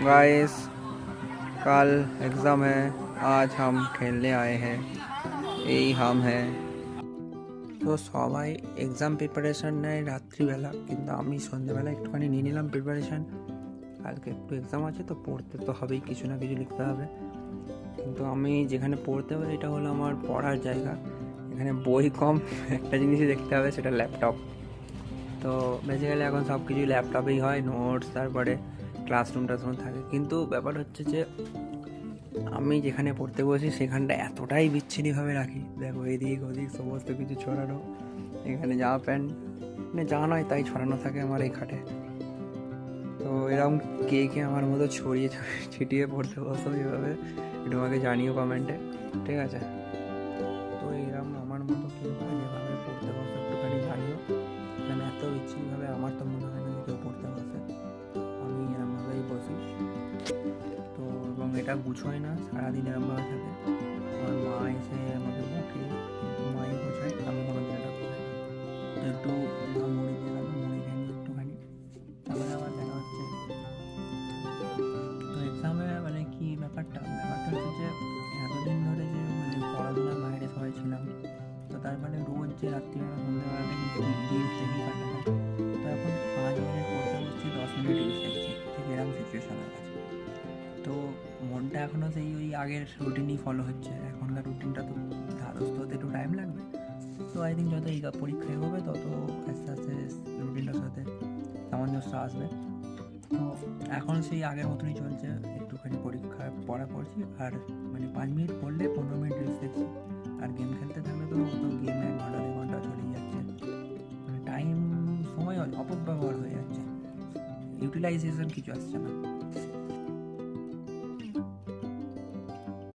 Guys, कल exam है। आज हम खेलने आए हैं। यही हम हैं। তো সবাই এক্সাম প্রিপারেশান নেয় রাত্রিবেলা, কিন্তু আমি সন্ধ্যেবেলা একটুখানি নিয়ে নিলাম প্রিপারেশান। কালকে একটু এক্সাম আছে, তো পড়তে তো হবেই, কিছু না কিছু লিখতে হবে। কিন্তু আমি যেখানে পড়তে পারি এটা হলো আমার পড়ার জায়গা। এখানে বই কম, একটা জিনিসই দেখতে হবে, সেটা ল্যাপটপ। তো বেসিক্যালি এখন সব কিছুই ল্যাপটপেই হয়, নোটস, তারপরে ক্লাসরুম টাসরুম থাকে। কিন্তু ব্যাপার হচ্ছে যে আমি যেখানে পড়তে বসি সেখানটা এতটাই বিচ্ছিন্নভাবে রাখি, দেখো এদিক ওদিক সমস্ত কিছু ছড়ানো। এখানে জামা প্যান্ট, মানে যা নয় তাই ছড়ানো থাকে আমার এই খাটে। তো এরকম কে কে আমার মতো ছড়িয়ে ছিটিয়ে পড়তে বসো এইভাবে, একটু আমাকে জানিও কমেন্টে, ঠিক আছে? তো এরকম আমার মতো কেউ হয় যেভাবে পড়তে বসো একটুখানি জানিও। মানে এত বিচ্ছিন্নভাবে আমার তো মনে হয় না যে কেউ পড়তে বসে। আমি এরমভাবেই বসি। তো এবং এটা গুছোয় না, সারাদিন এরমভাবে থাকে। আমার মা এসে আমাকে বকে, কিন্তু মাই বোঝায়, আমি কোনো দিন এটা বোঝাই না। তো একটু মা মুড়ি দিয়ে গেল, মুড়ি খেয়ে নিই একটুখানি, তারপরে আবার দেখা হচ্ছে। তো এক্সামে মানে কি ব্যাপারটা হচ্ছে যে এতদিন ধরে যে মানে পড়াশোনার বাইরে সবাই ছিলাম, তো তার মানে রোজ যে রাত্রিবেলা সন্ধ্যাবেলাটা কিন্তু রিলস দেখেই কাটাতাম। তো এখন 5 মিনিট পড়তে বসছি, 10 মিনিট রিলস দেখছি, ঠিক এরকম সিচুয়েশন হয়ে গেছে। তো মনটা এখনও সেই ওই আগের রুটিনই ফলো হচ্ছে। এখনকার রুটিনটা তো ধারস্থ হতে একটু টাইম লাগবে। তো আই থিঙ্ক যত এই পরীক্ষা এগোবে তত আস্তে আস্তে রুটিনটার সাথে সামঞ্জস্য আসবে। তো এখন সেই আগের মতনই চলছে, একটুখানি পরীক্ষা পড়া পড়ছি, আর মানে 5 মিনিট পড়লে 15 মিনিট রিলস দেখছি। আর গেম খেলতে থাকলে তো গেম 1 ঘন্টা 2 ঘন্টা চলেই যাচ্ছে। মানে সময় অপব্যবহার হয়ে যাচ্ছে, ইউটিলাইজেশন কিছু আসছে না।